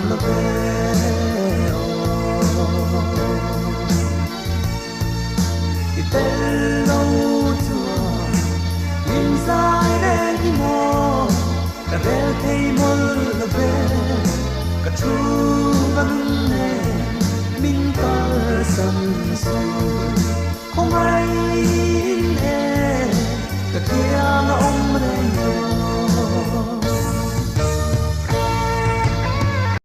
lo ve i te lo tua in sai re ni mo ka re te mo lo ve ka chu van ne min ta sam su không ai ne ka kia na om re